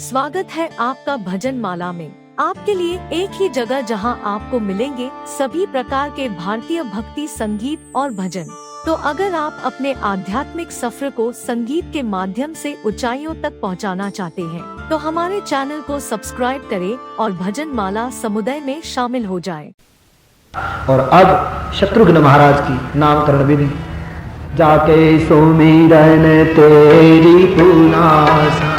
स्वागत है आपका भजन माला में। आपके लिए एक ही जगह जहां आपको मिलेंगे सभी प्रकार के भारतीय भक्ति संगीत और भजन। तो अगर आप अपने आध्यात्मिक सफर को संगीत के माध्यम से ऊंचाइयों तक पहुंचाना चाहते हैं, तो हमारे चैनल को सब्सक्राइब करें और भजन माला समुदाय में शामिल हो जाएं। और अब शत्रुघ्न महाराज की नामकरण विधि। जाके सुमिरन तेरी पुनासा,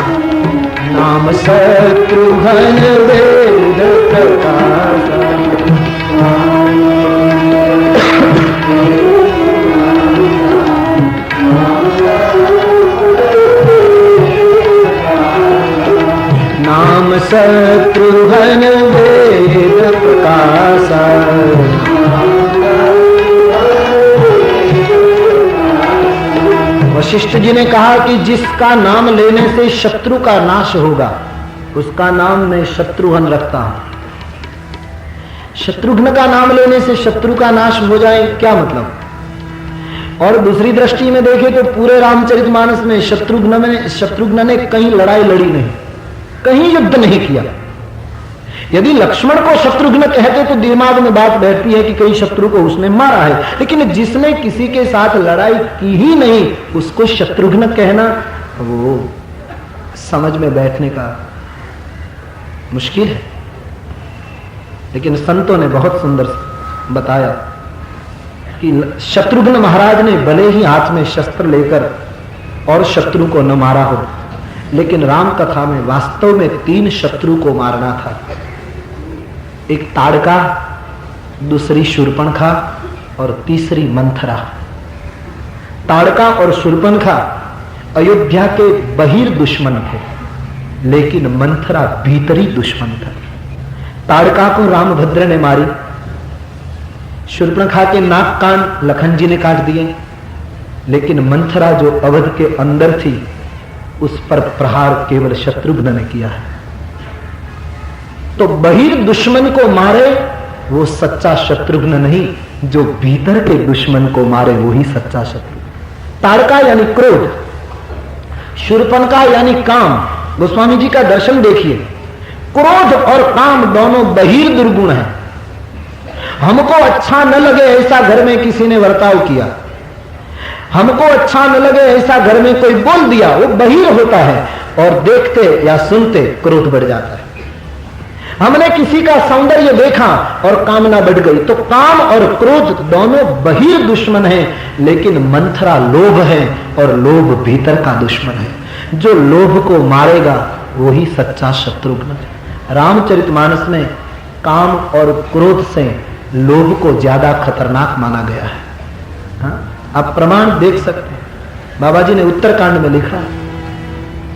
नाम शत्रुघ्न वेद प्रकाशा। नाम शत्रुघ्न वेद प्रकाशा। वशिष्ठ जी ने कहा कि जिसका नाम लेने से शत्रु का नाश होगा उसका नाम मैं शत्रुघ्न रखता हूं। शत्रुघ्न का नाम लेने से शत्रु का नाश हो जाए, क्या मतलब? और दूसरी दृष्टि में देखें तो पूरे रामचरितमानस में शत्रुघ्न ने कहीं लड़ाई लड़ी नहीं, कहीं युद्ध नहीं किया। यदि लक्ष्मण को शत्रुघ्न कहते तो दिमाग में बात बैठती है कि कई शत्रु को उसने मारा है, लेकिन जिसने किसी के साथ लड़ाई की ही नहीं उसको शत्रुघ्न कहना वो समझ में बैठने का मुश्किल है। लेकिन संतों ने बहुत सुंदर बताया कि शत्रुघ्न महाराज ने भले ही हाथ में शस्त्र लेकर और शत्रु को न मारा हो, लेकिन राम कथा में वास्तव में 3 शत्रु को मारना था। एक ताड़का, दूसरी शूर्पणखा और तीसरी मंथरा। ताड़का और शूर्पणखा अयोध्या के बहिर दुश्मन थे, लेकिन मंथरा भीतरी दुश्मन था। ताड़का को रामभद्र ने मारी, शूर्पणखा के नाक कान लखन जी ने काट दिए, लेकिन मंथरा जो अवध के अंदर थी उस पर प्रहार केवल शत्रुघ्न ने किया है। तो बहिर दुश्मन को मारे वो सच्चा शत्रुघ्न नहीं, जो भीतर के दुश्मन को मारे वही सच्चा शत्रु। ताड़का यानी क्रोध, शूर्पणखा यानी काम। गोस्वामी जी का दर्शन देखिए, क्रोध और काम दोनों बहिर दुर्गुण हैं। हमको अच्छा न लगे ऐसा घर में किसी ने वर्ताव किया, हमको अच्छा न लगे ऐसा घर में कोई बोल दिया, वो बहिर होता है, और देखते या सुनते क्रोध बढ़ जाता है। हमने किसी का सौंदर्य देखा और कामना बढ़ गई, तो काम और क्रोध दोनों बहिर दुश्मन हैं, लेकिन मंथरा लोभ है और लोभ भीतर का दुश्मन है। जो लोभ को मारेगा वही सच्चा शत्रुघ्न है। रामचरितमानस में काम और क्रोध से लोभ को ज्यादा खतरनाक माना गया है। हाँ? आप प्रमाण देख सकते हैं, बाबा जी ने उत्तरकांड में लिखा,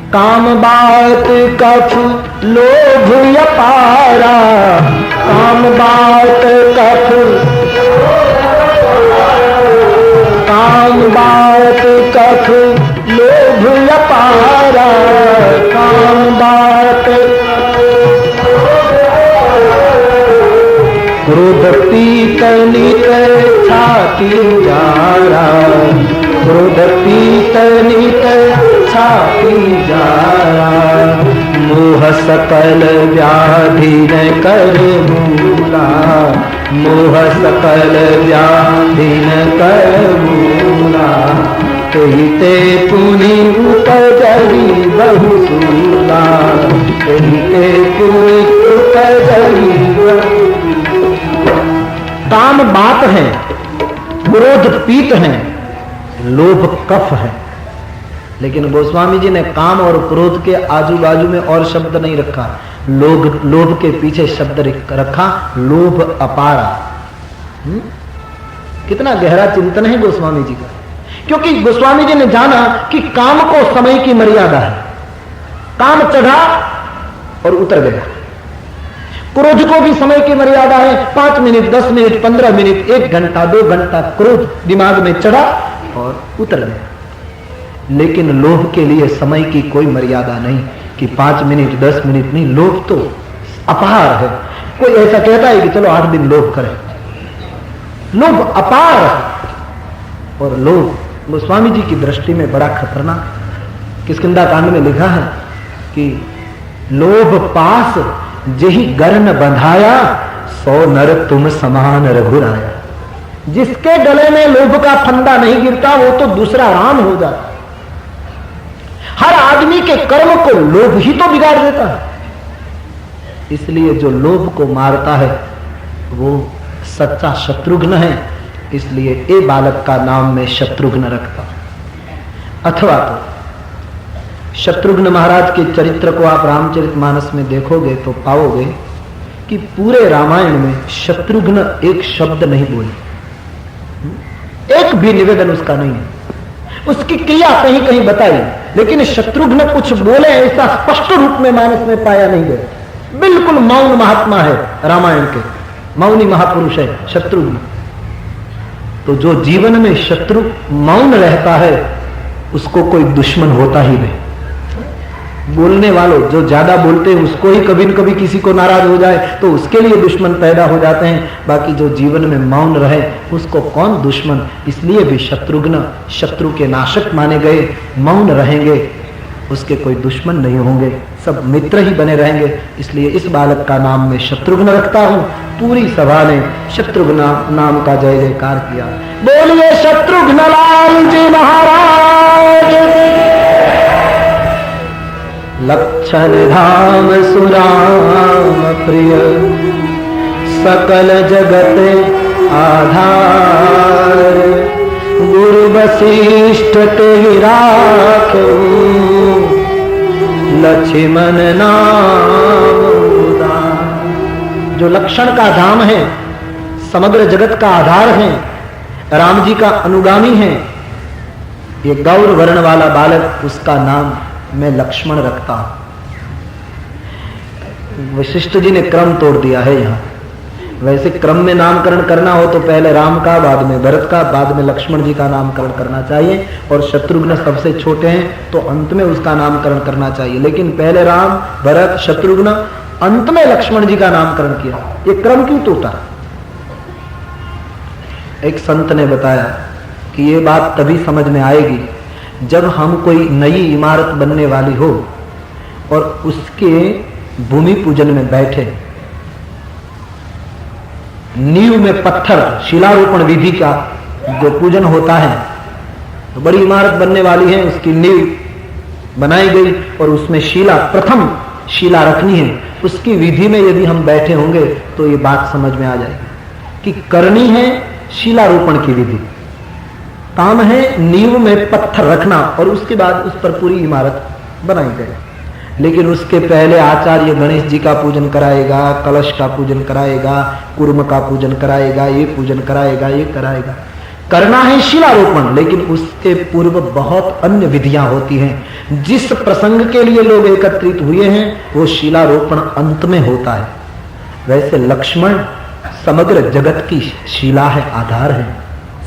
काम बात कफ लोभ अपारा, काम बात कफ, काम बात कफ लोभ अपारा, काम बात क्रोध पीत नित छाती जारा, क्रोध पीत नित छाती जारा, मोह सकल व्याधि न कर मूला, मोह सकल व्याधि न कर मूला, कहते पुनि उपजरी बहुसूला, कहते पुनि उपजरी बहुसूला। काम बात है, क्रोध पीत है, लोभ कफ है। लेकिन गोस्वामी जी ने काम और क्रोध के आजू बाजू में और शब्द नहीं रखा, लोभ के पीछे शब्द रखा, लोभ अपारा। कितना गहरा चिंतन है गोस्वामी जी का, क्योंकि गोस्वामी जी ने जाना कि काम को समय की मर्यादा है। काम चढ़ा और उतर गया, क्रोध को भी समय की मर्यादा है। 5 मिनट, 10 मिनट, 15 मिनट, 1 घंटा, 2 घंटा क्रोध दिमाग में चढ़ा और उतर गया। लेकिन लोभ के लिए समय की कोई मर्यादा नहीं कि 5 मिनट, 10 मिनट नहीं, लोभ तो अपार है। कोई ऐसा कहता है कि चलो 8 दिन लोभ करें, लोभ अपार है। और लोभ गोस्वामी जी की दृष्टि में बड़ा खतरनाक। किष्किंधा कांड में लिखा है कि लोभ पास जेहि गरन बंधाया, 100 नर तुम समान रघुराया। जिसके गले में लोभ का फंदा नहीं गिरता वो तो दूसरा राम हो जाता। हर आदमी के कर्म को लोभ ही तो बिगाड़ देता है। इसलिए जो लोभ को मारता है वो सच्चा शत्रुघ्न है। इसलिए ए बालक का नाम मैं शत्रुघ्न रखता। अथवा तो शत्रुघ्न महाराज के चरित्र को आप रामचरितमानस में देखोगे तो पाओगे कि पूरे रामायण में शत्रुघ्न एक शब्द नहीं बोले, एक भी निवेदन उसका नहीं है। उसकी क्रिया कहीं कहीं बताई, लेकिन शत्रुघ्न कुछ बोले ऐसा स्पष्ट रूप में मानस में पाया नहीं गया। बिल्कुल मौन महात्मा है रामायण के, मौनी महापुरुष है शत्रुघ्न। तो जो जीवन में शत्रु मौन रहता है उसको कोई दुश्मन होता ही नहीं। बोलने वालों जो ज्यादा बोलते हैं उसको ही कभी न कभी किसी को नाराज हो जाए तो उसके लिए दुश्मन पैदा हो जाते हैं। बाकी जो जीवन में मौन रहे उसको कौन दुश्मन। इसलिए भी शत्रुघ्न शत्रु के नाशक माने गए। मौन रहेंगे उसके कोई दुश्मन नहीं होंगे, सब मित्र ही बने रहेंगे। इसलिए इस बालक का नाम मैं शत्रुघ्न रखता हूं। पूरी सभा ने शत्रुघ्न नाम का जय जयकार किया। बोलिए शत्रुघ्न लाल जी महाराज। लक्षण धाम सुराम प्रिय, सकल जगत आधार। गुरु वशिष्ठ ते राखो, लक्ष्मण नाम उदार। जो लक्षण का धाम है, समग्र जगत का आधार है, राम जी का अनुगामी है, ये गौर वर्ण वाला बालक, उसका नाम मैं लक्ष्मण रखता हूं। वशिष्ठ जी ने क्रम तोड़ दिया है यहां। वैसे क्रम में नामकरण करना हो तो पहले राम का, बाद में भरत का, बाद में लक्ष्मण जी का नामकरण करना चाहिए। और शत्रुघ्न सबसे छोटे हैं तो अंत में उसका नामकरण करना चाहिए। लेकिन पहले राम, भरत, शत्रुघ्न, अंत में लक्ष्मण जी का नामकरण किया। ये क्रम क्यों टूटा? एक संत ने बताया कि ये बात तभी समझ में आएगी जब हम कोई नई इमारत बनने वाली हो और उसके भूमि पूजन में बैठे। नींव में पत्थर, शिलारोपण विधि का जो पूजन होता है, तो बड़ी इमारत बनने वाली है, उसकी नींव बनाई गई और उसमें शिला, प्रथम शिला रखनी है। उसकी विधि में यदि हम बैठे होंगे तो ये बात समझ में आ जाएगी कि करनी है शिलारोपण की विधि। काम है नींव में पत्थर रखना और उसके बाद उस पर पूरी इमारत बनाई जाए। लेकिन उसके पहले आचार्य गणेश जी का पूजन कराएगा, कलश का पूजन कराएगा, कुर्म का पूजन कराएगा, ये पूजन कराएगा, ये कराएगा। करना है शिलारोपण, लेकिन उसके पूर्व बहुत अन्य विधियां होती हैं। जिस प्रसंग के लिए लोग एकत्रित हुए हैं वो शिलारोपण अंत में होता है। वैसे लक्ष्मण समग्र जगत की शिला है, आधार है,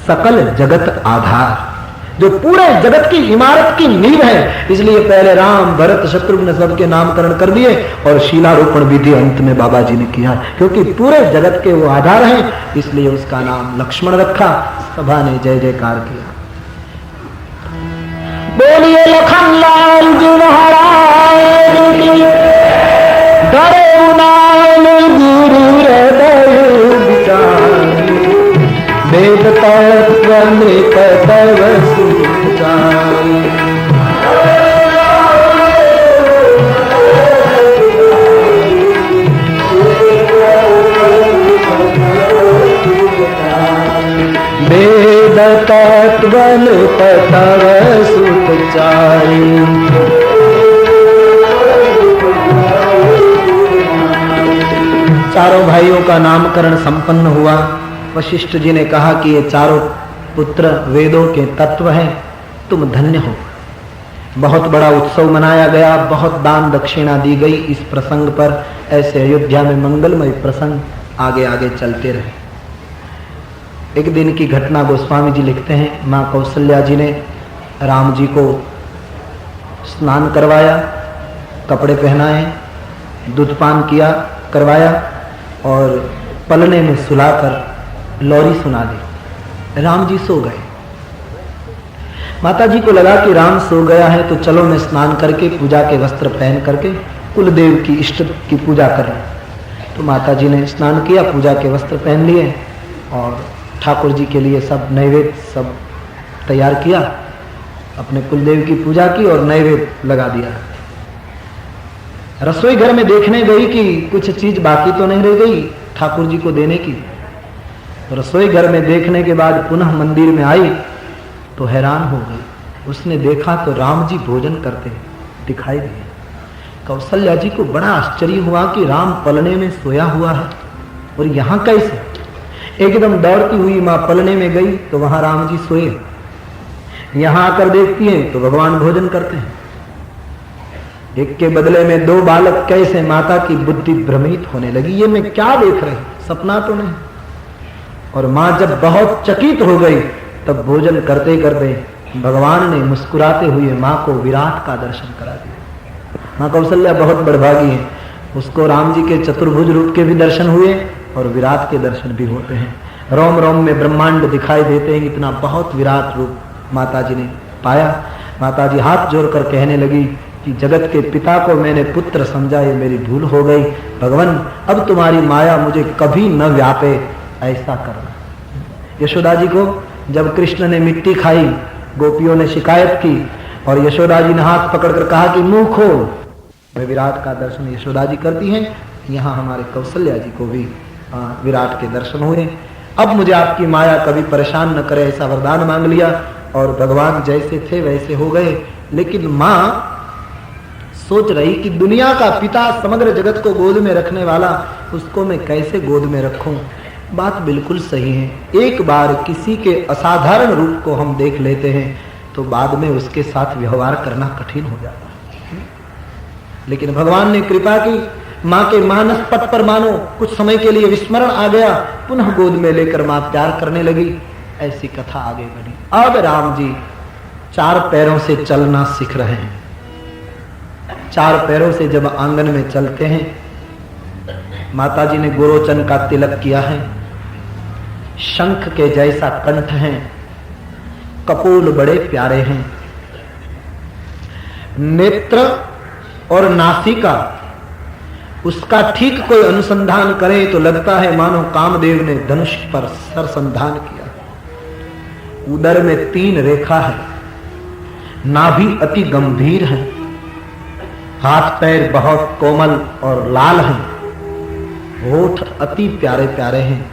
सकल जगत आधार, जो पूरे जगत की इमारत की नींव है। इसलिए पहले राम, भरत, शत्रुघ्न सबके नामकरण कर दिए और शिलारोपण विधि अंत में बाबा जी ने किया, क्योंकि पूरे जगत के वो आधार हैं। इसलिए उसका नाम लक्ष्मण रखा। सभा ने जय जयकार किया। बोलिए लखन लाल जी महाराज की। डरे नाम गुरु हृदय विचार, वेद तत्व नृप तव सुचार। वेद तत्व नृप तव सुचारी। चारों भाइयों का नामकरण संपन्न हुआ। वशिष्ठ जी ने कहा कि ये चारों पुत्र वेदों के तत्व हैं, तुम धन्य हो। बहुत बड़ा उत्सव मनाया गया, बहुत दान दक्षिणा दी गई इस प्रसंग पर। ऐसे अयोध्या में मंगलमय प्रसंग आगे आगे चलते रहे। एक दिन की घटना गोस्वामी जी लिखते हैं, माँ कौशल्या जी ने राम जी को स्नान करवाया, कपड़े पहनाए, दूध पान किया, करवाया और पलने में सुलाकर लोरी सुना दी। राम जी सो गए। माता जी को लगा कि राम सो गया है तो चलो मैं स्नान करके पूजा के वस्त्र पहन करके कुलदेव की इष्ट की पूजा कर रहे। तो माता जी ने स्नान किया, पूजा के वस्त्र पहन लिए और ठाकुर जी के लिए सब नैवेद्य सब तैयार किया, अपने कुलदेव की पूजा की और नैवेद्य लगा दिया। रसोई घर में देखने गई कि कुछ चीज बाकी तो नहीं रह गई ठाकुर जी को देने की। रसोई घर में देखने के बाद पुनः मंदिर में आई तो हैरान हो गई। उसने देखा तो राम जी भोजन करते दिखाई दिए। कौशल्या जी को बड़ा आश्चर्य हुआ कि राम पलने में सोया हुआ है और यहाँ कैसे। एकदम दौड़ती हुई माँ पलने में गई तो वहां राम जी सोए। यहां आकर देखती हैं तो भगवान भोजन करते हैं। एक के बदले में दो बालक, कैसे माता की बुद्धि भ्रमित होने लगी, ये मैं क्या देख रही, सपना तो नहीं। और मां जब बहुत चकित हो गई तब भोजन करते करते भगवान ने मुस्कुराते हुए मां को विराट का दर्शन करा दिया। मां कौशल्या बहुत बड़भागी है, उसको राम जी के चतुर्भुज रूप के भी दर्शन हुए और विराट के दर्शन भी होते हैं। रोम रोम में ब्रह्मांड दिखाई देते हैं, इतना बहुत विराट रूप माता जी ने पाया। माता जी हाथ जोड़कर कहने लगी कि जगत के पिता को मैंने पुत्र समझा, ये मेरी भूल हो गई। भगवान अब तुम्हारी माया मुझे कभी न व्यापे, ऐसा करना। यशोदा जी को जब कृष्ण ने मिट्टी खाई, गोपियों ने शिकायत की और यशोदा जी ने हाथ पकड़कर कहा कि मुंह खोल। वे विराट का दर्शन यशोदा जी करती हैं। यहाँ हमारे कौशल्या जी को भी विराट के दर्शन हुए। अब मुझे आपकी माया कभी परेशान न करे, ऐसा वरदान मांग लिया और भगवान जैसे थे वैसे हो गए। लेकिन मां सोच रही कि दुनिया का पिता, समग्र जगत को गोद में रखने वाला, उसको मैं कैसे गोद में रखूं। बात बिल्कुल सही है। एक बार किसी के असाधारण रूप को हम देख लेते हैं तो बाद में उसके साथ व्यवहार करना कठिन हो जाता है। लेकिन भगवान ने कृपा की, मां के मानस पट पर मानो कुछ समय के लिए विस्मरण आ गया, पुनः गोद में लेकर मां प्यार करने लगी। ऐसी कथा आगे बढ़ी। अब राम जी 4 पैरों से चलना सीख रहे हैं। 4 पैरों से जब आंगन में चलते हैं, माता जी ने गोरोचन का तिलक किया है, शंख के जैसा कंठ है, कपोल बड़े प्यारे हैं, नेत्र और नासिका उसका ठीक कोई अनुसंधान करे तो लगता है मानो कामदेव ने धनुष पर सरसंधान किया। उदर में 3 रेखा है, नाभि अति गंभीर है, हाथ पैर बहुत कोमल और लाल हैं, होठ अति प्यारे प्यारे हैं,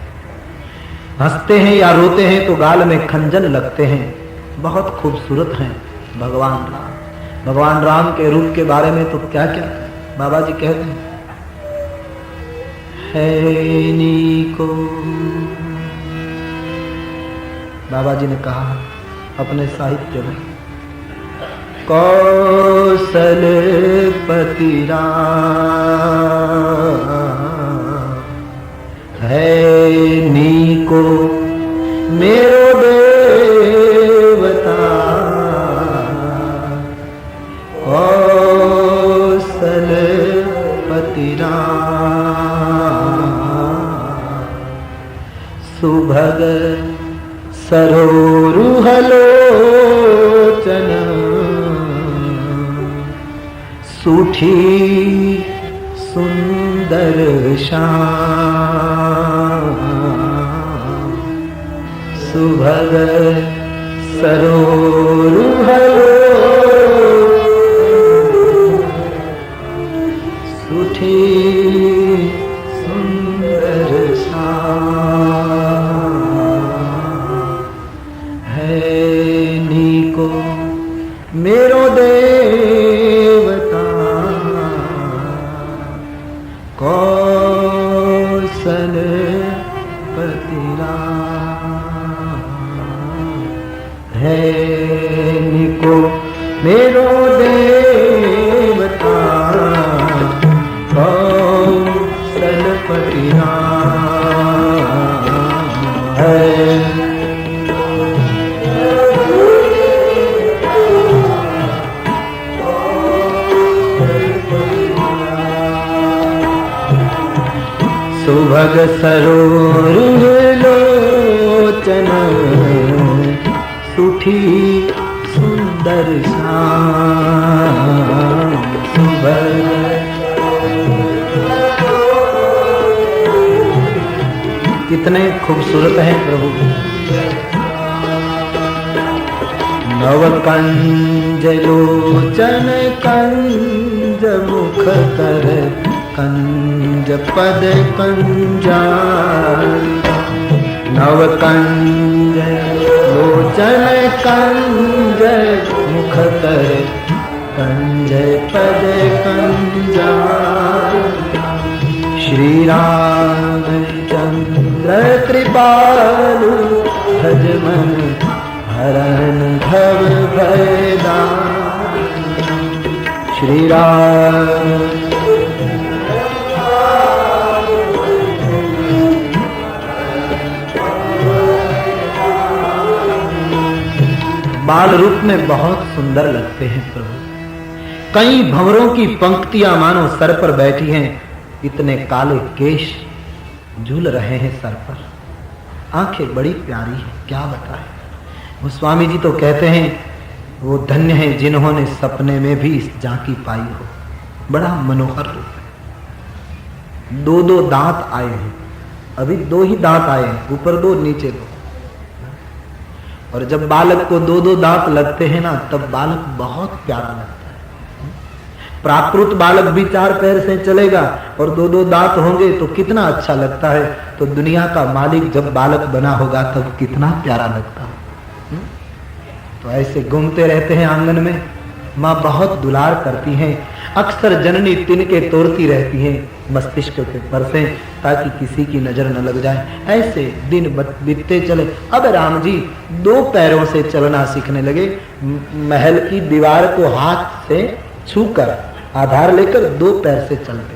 हंसते हैं या रोते हैं तो गाल में खंजन लगते हैं, बहुत खूबसूरत हैं भगवान राम। भगवान राम के रूप के बारे में तो क्या क्या बाबा जी कहते हैं, है नी को। बाबा जी ने कहा अपने साहित्य में, कौशल पति है नी को मेरो देवता, कौशल पति सुभग सरोरुहलोचन, सूठी सुंदर श्याम, सुभग सरोरुहलो सूठी सुंदर श्याम, है नीको मेरो देवता, कौशल पति है नीको मेरो देवता, कौशल पति है। सुभग सरोरुहलोचन, सूठी सुंदर श्याम, सुभग कितने खूबसूरत हैं प्रभु। नव कंज लोचन कंज मुख कर कंज पद कंजाल। नव कंज लोचन कंज मुख कर कंज पद कंजाल। श्री रामचंद्र कृपालु भज मन हरण भव भयदान। श्री राम बाल रूप में बहुत सुंदर लगते हैं प्रभु। कई भंवरों की पंक्तियां मानो सर पर बैठी हैं, इतने काले केश झूल रहे हैं सर पर, आंखें बड़ी प्यारी हैं, क्या बताएं। वो स्वामी जी तो कहते हैं वो धन्य हैं जिन्होंने सपने में भी इस झांकी पाई हो। बड़ा मनोहर रूप है। दो दो दांत आए हैं, अभी दो ही दांत आए हैं, ऊपर दो नीचे दो। और जब बालक को दो दो दांत लगते हैं ना, तब बालक बहुत प्यारा लगता है। प्राकृत बालक भी 4 पैर से चलेगा और दो दो दांत होंगे तो कितना अच्छा लगता है। तो दुनिया का मालिक जब बालक बना होगा तब कितना प्यारा लगता है। तो ऐसे घूमते रहते हैं आंगन में, माँ बहुत दुलार करती हैं। अक्सर जननी तिनके तोड़ती रहती हैं मस्तिष्क के पर से, ताकि किसी की नजर न लग जाए। ऐसे दिन बीतते चले। अब राम जी 2 पैरों से चलना सीखने लगे। महल की दीवार को हाथ से छूकर आधार लेकर 2 पैर से चलते।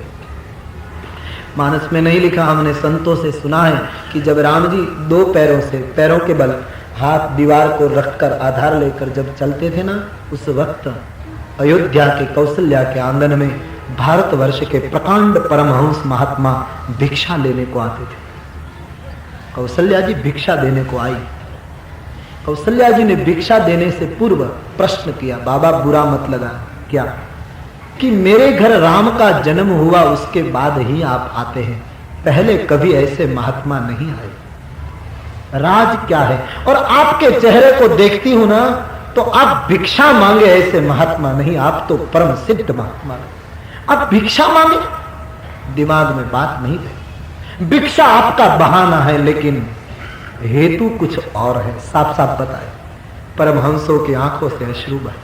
मानस में नहीं लिखा, हमने संतों से सुना है कि जब राम जी 2 पैरों से, पैरों के बल हाथ दीवार को रखकर आधार लेकर जब चलते थे ना, उस वक्त अयोध्या के कौशल्या के आंगन में भारतवर्ष के प्रकांड परमहंस महात्मा भिक्षा लेने को आते थे। कौशल्या जी भिक्षा देने को आई। कौशल्या जी ने भिक्षा देने से पूर्व प्रश्न किया, बाबा बुरा मत लगा क्या कि मेरे घर राम का जन्म हुआ उसके बाद ही आप आते हैं, पहले कभी ऐसे महात्मा नहीं आए। राज क्या है? और आपके चेहरे को देखती हूं ना, तो आप भिक्षा मांगे ऐसे महात्मा नहीं, आप तो परम सिद्ध महात्मा। आप भिक्षा मांगे, दिमाग में बात नहीं है। भिक्षा आपका बहाना है, लेकिन हेतु कुछ और है। साफ साफ बताए। परमहंसों की आंखों से अश्रु बहे।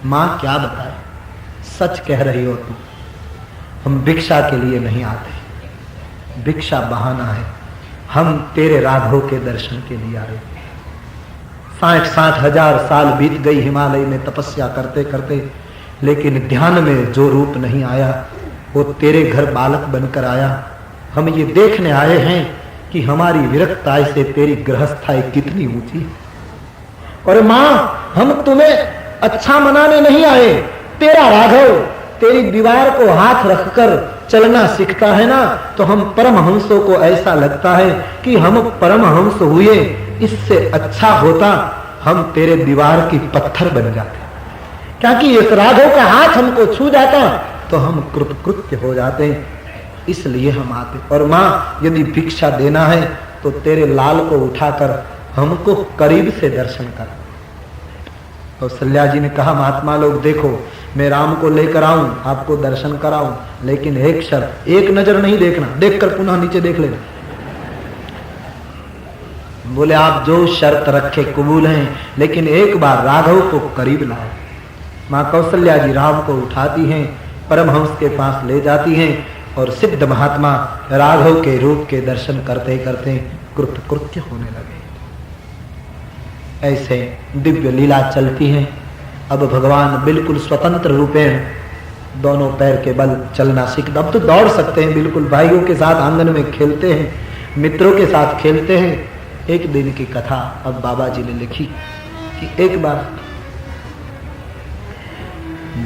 मां क्या बताए? सच कह रही हो तुम, हम भिक्षा के लिए नहीं आते, भिक्षा बहाना है। हम तेरे राघव के दर्शन के लिए आए। 60-60 हजार साल बीत गई हिमालय में तपस्या करते करते, लेकिन ध्यान में जो रूप नहीं आया वो तेरे घर बालक बनकर आया। हम ये देखने आए हैं कि हमारी विरक्ताई से तेरी गृहस्थाई कितनी ऊंची है। और मां, हम तुम्हें अच्छा मनाने नहीं आए। तेरा राघव तेरी दीवार को हाथ रखकर चलना सीखता है ना, तो हम परमहंसों को ऐसा लगता है कि हम परमहंस हुए, इससे अच्छा होता हम तेरे दीवार की पत्थर बन जाते। क्योंकि इस राघव का हाथ हमको छू जाता तो हम कृतकृत्य हो जाते, इसलिए हम आते। और मां, यदि भिक्षा देना है तो तेरे लाल को उठाकर हमको करीब से दर्शन कर। कौशल्या जी ने कहा, महात्मा लोग देखो, मैं राम को लेकर आऊं, आपको दर्शन कराऊं, लेकिन एक शर्त, एक नजर नहीं देखना, देखकर पुनः नीचे देख लेना। बोले आप जो शर्त रखे कबूल हैं, लेकिन एक बार राघव को करीब लाए। मां कौशल्या जी राम को उठाती हैं, परमहंस के पास ले जाती हैं और सिद्ध महात्मा राघव के रूप के दर्शन करते करते कृतकृत्य होने लगे। ऐसे दिव्य लीला चलती है। अब भगवान बिल्कुल स्वतंत्र रूपेण दोनों पैर के बल चलना सीख, अब तो दौड़ सकते हैं बिल्कुल। भाइयों के साथ आंगन में खेलते हैं, मित्रों के साथ खेलते हैं। एक दिन की कथा अब बाबा जी ने लिखी कि एक बार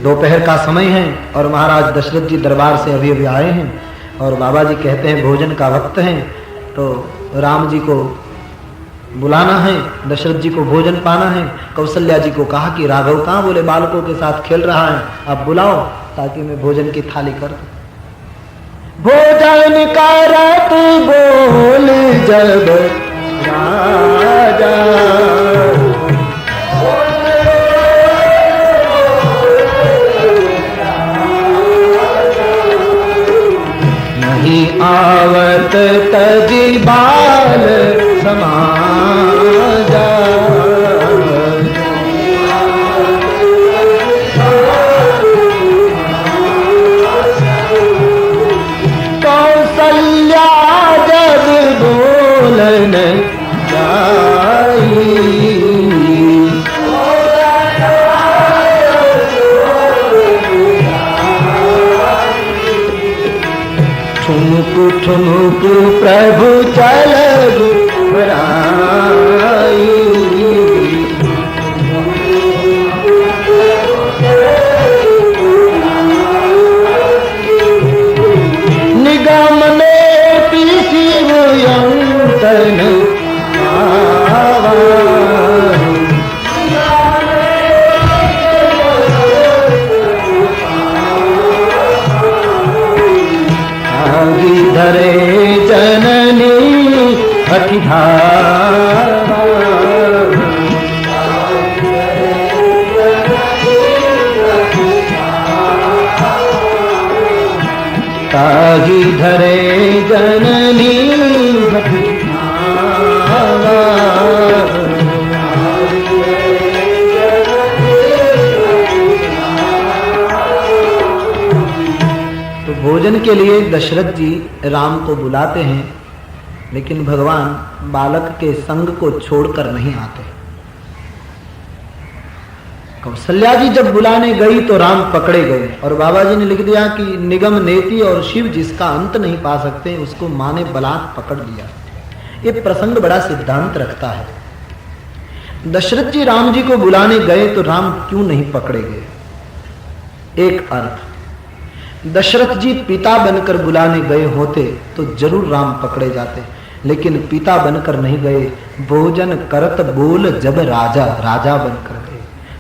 दोपहर का समय है और महाराज दशरथ जी दरबार से अभी अभी आए हैं और बाबा जी कहते हैं भोजन का वक्त है, तो राम जी को बुलाना है, दशरथ जी को भोजन पाना है। कौशल्या जी को कहा कि राघव कहाँ? बोले बालकों के साथ खेल रहा है, आप बुलाओ ताकि मैं भोजन की थाली कर दूं। भोजन करत बोल जब राजा, नहीं आवत तजी बाल समाजा, कौसल्या जब बोलन जाई, ठुमकु ठुमकु प्रभु चल गुराई, निगम में पीसी यंतन आवा, धरे जननी अतिधारा, तागी धरे जननी अतिधारा। भोजन के लिए दशरथ जी राम को बुलाते हैं, लेकिन भगवान बालक के संग को छोड़कर नहीं आते। कौशल्या जी जब बुलाने गई तो राम पकड़े गए, और बाबा जी ने लिख दिया कि निगम नेति और शिव जिसका अंत नहीं पा सकते उसको माँ ने बलात् पकड़ लिया। ये प्रसंग बड़ा सिद्धांत रखता है। दशरथ जी राम जी को बुलाने गए तो राम क्यों नहीं पकड़े गए? एक अर्थ, दशरथ जी पिता बनकर बुलाने गए होते तो जरूर राम पकड़े जाते, लेकिन पिता बनकर नहीं गए, भोजन करत बोल जब राजा, राजा बनकर